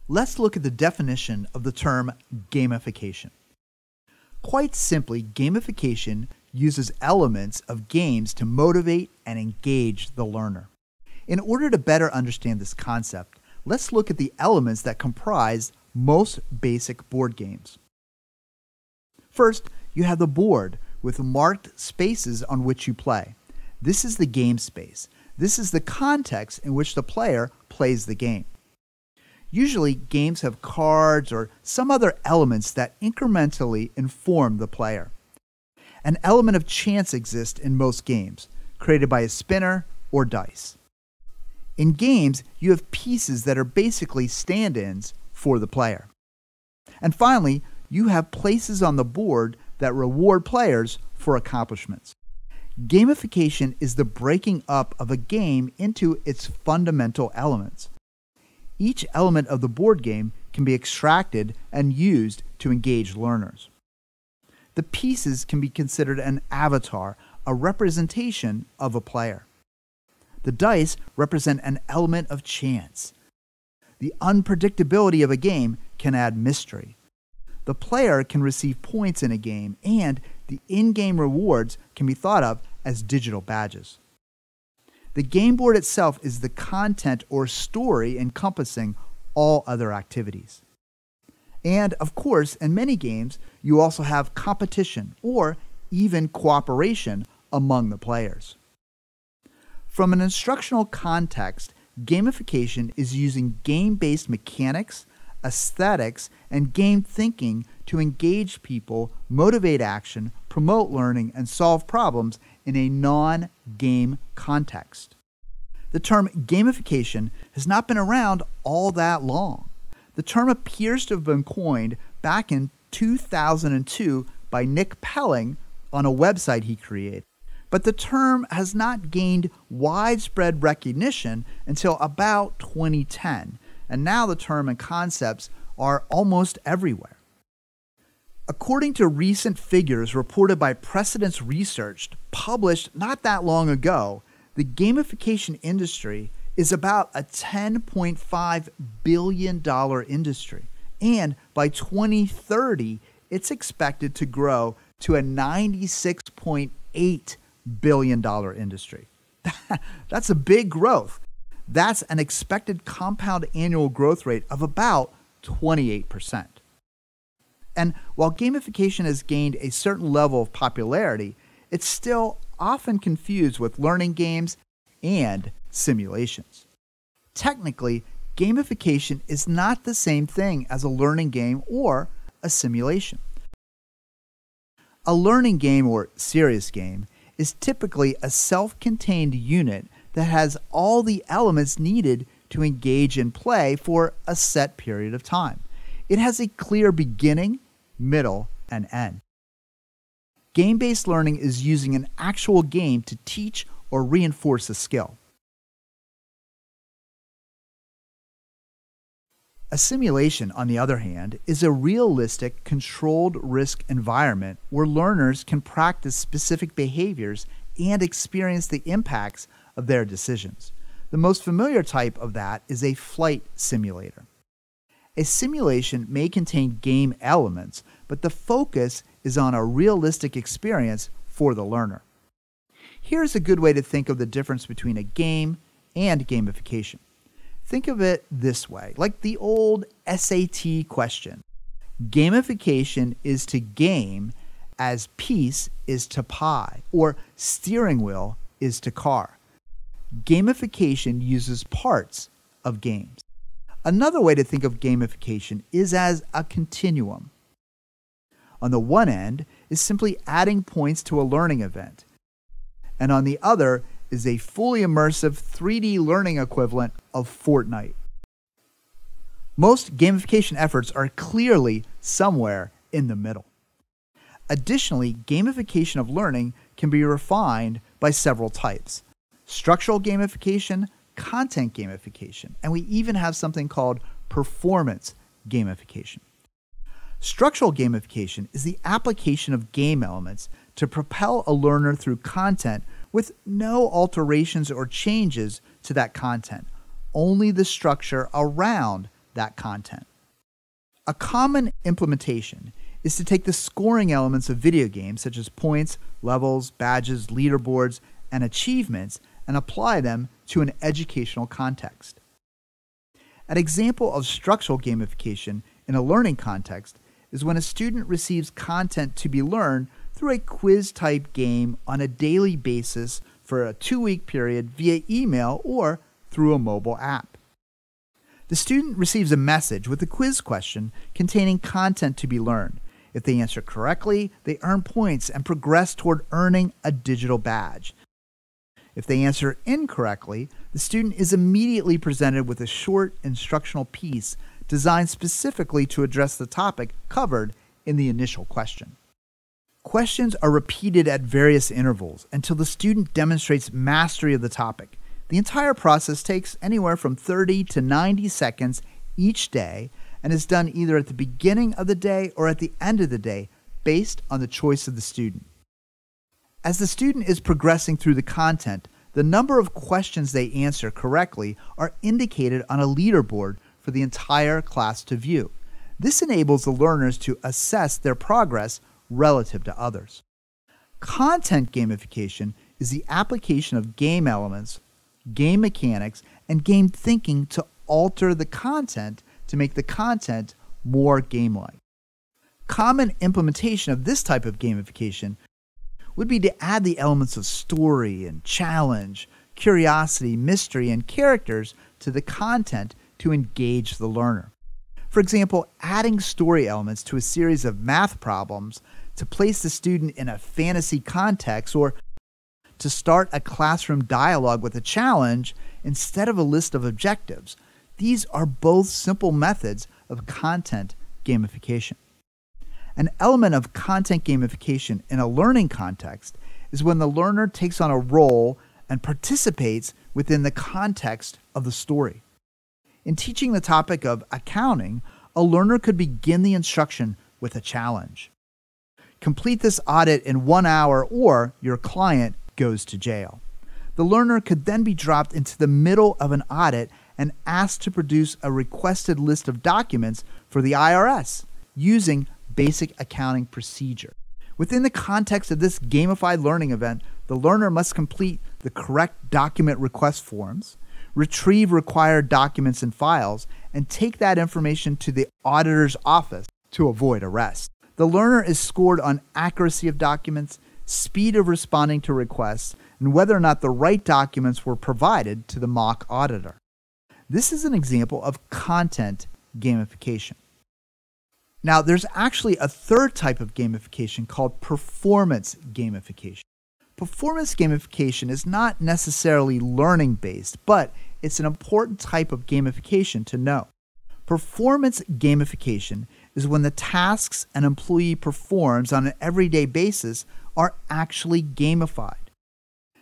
Let's look at the definition of the term gamification. Quite simply, gamification uses elements of games to motivate and engage the learner. In order to better understand this concept, let's look at the elements that comprise most basic board games. First, you have the board with marked spaces on which you play. This is the game space. This is the context in which the player plays the game. Usually, games have cards or some other elements that incrementally inform the player. An element of chance exists in most games, created by a spinner or dice. In games, you have pieces that are basically stand-ins for the player. And finally, you have places on the board that reward players for accomplishments. Gamification is the breaking up of a game into its fundamental elements. Each element of the board game can be extracted and used to engage learners. The pieces can be considered an avatar, a representation of a player. The dice represent an element of chance. The unpredictability of a game can add mystery. The player can receive points in a game, and the in-game rewards can be thought of as digital badges. The game board itself is the content or story encompassing all other activities. And of course, in many games, you also have competition or even cooperation among the players. From an instructional context, gamification is using game-based mechanics, aesthetics, and game thinking to engage people, motivate action, promote learning, and solve problems in a non-game context. The term gamification has not been around all that long. The term appears to have been coined back in 2002 by Nick Pelling on a website he created. But the term has not gained widespread recognition until about 2010, and now the term and concepts are almost everywhere. According to recent figures reported by Precedence Research, published not that long ago, the gamification industry is about a $10.5 billion industry, and by 2030, it's expected to grow to a $96.8 billion industry. That's a big growth. That's an expected compound annual growth rate of about 28%. And while gamification has gained a certain level of popularity, it's still often confused with learning games and simulations. Technically, gamification is not the same thing as a learning game or a simulation. A learning game or serious game is typically a self-contained unit that has all the elements needed to engage in play for a set period of time. It has a clear beginning, middle, and end. Game-based learning is using an actual game to teach or reinforce a skill. A simulation, on the other hand, is a realistic, controlled risk environment where learners can practice specific behaviors and experience the impacts of their decisions. The most familiar type of that is a flight simulator. A simulation may contain game elements, but the focus is on a realistic experience for the learner. Here's a good way to think of the difference between a game and gamification. Think of it this way, like the old SAT question. Gamification is to game as piece is to pie, or steering wheel is to car. Gamification uses parts of games. Another way to think of gamification is as a continuum. On the one end is simply adding points to a learning event, and on the other is a fully immersive 3D learning equivalent of Fortnite. Most gamification efforts are clearly somewhere in the middle. Additionally, gamification of learning can be refined by several types: structural gamification, content gamification, and we even have something called performance gamification. Structural gamification is the application of game elements to propel a learner through content with no alterations or changes to that content, only the structure around that content. A common implementation is to take the scoring elements of video games, such as points, levels, badges, leaderboards, and achievements, and apply them to an educational context. An example of structural gamification in a learning context is when a student receives content to be learned through a quiz-type game on a daily basis for a 2-week period via email or through a mobile app. The student receives a message with a quiz question containing content to be learned. If they answer correctly, they earn points and progress toward earning a digital badge. If they answer incorrectly, the student is immediately presented with a short instructional piece designed specifically to address the topic covered in the initial question. Questions are repeated at various intervals until the student demonstrates mastery of the topic. The entire process takes anywhere from 30 to 90 seconds each day and is done either at the beginning of the day or at the end of the day based on the choice of the student. As the student is progressing through the content, the number of questions they answer correctly are indicated on a leaderboard for the entire class to view. This enables the learners to assess their progress relative to others. Content gamification is the application of game elements, game mechanics, and game thinking to alter the content to make the content more game-like. Common implementation of this type of gamification would be to add the elements of story and challenge, curiosity, mystery, and characters to the content to engage the learner. For example, adding story elements to a series of math problems to place the student in a fantasy context, or to start a classroom dialogue with a challenge instead of a list of objectives. These are both simple methods of content gamification. An element of content gamification in a learning context is when the learner takes on a role and participates within the context of the story. In teaching the topic of accounting, a learner could begin the instruction with a challenge. Complete this audit in 1 hour or your client goes to jail. The learner could then be dropped into the middle of an audit and asked to produce a requested list of documents for the IRS using basic accounting procedure. Within the context of this gamified learning event, the learner must complete the correct document request forms, retrieve required documents and files, and take that information to the auditor's office to avoid arrest. The learner is scored on accuracy of documents, speed of responding to requests, and whether or not the right documents were provided to the mock auditor. This is an example of content gamification. Now, there's actually a third type of gamification called performance gamification. Performance gamification is not necessarily learning-based, but it's an important type of gamification to know. Performance gamification is when the tasks an employee performs on an everyday basis are actually gamified.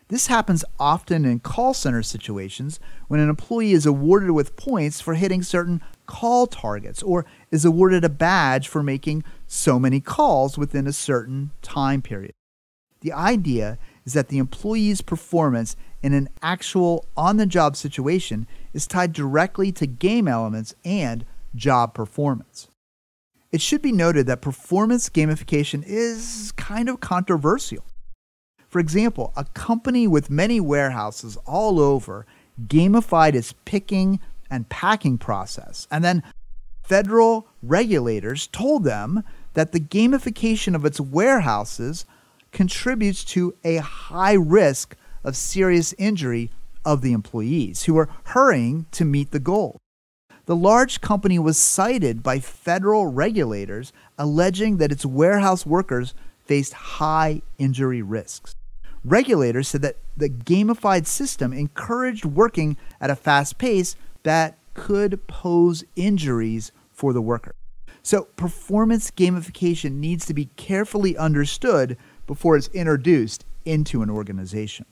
This happens often in call center situations when an employee is awarded with points for hitting certain call targets or is awarded a badge for making so many calls within a certain time period. The idea is that the employee's performance in an actual on-the-job situation is tied directly to game elements and job performance. It should be noted that performance gamification is kind of controversial. For example, a company with many warehouses all over gamified its picking and packing process, and then federal regulators told them that the gamification of its warehouses contributes to a high risk of serious injury of the employees who are hurrying to meet the goal. The large company was cited by federal regulators alleging that its warehouse workers faced high injury risks. Regulators said that the gamified system encouraged working at a fast pace that could pose injuries for the worker. So performance gamification needs to be carefully understood before it's introduced into an organization.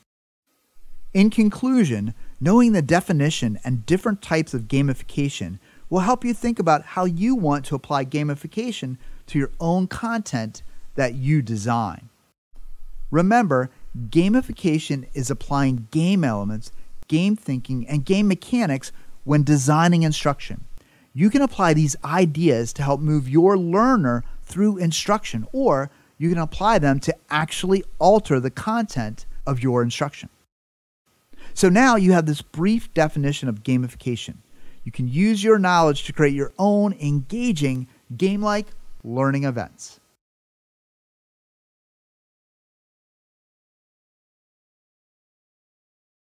In conclusion, knowing the definition and different types of gamification will help you think about how you want to apply gamification to your own content that you design. Remember, gamification is applying game elements, game thinking, and game mechanics when designing instruction. You can apply these ideas to help move your learner through instruction, or you can apply them to actually alter the content of your instruction. So now you have this brief definition of gamification. You can use your knowledge to create your own engaging game-like learning events.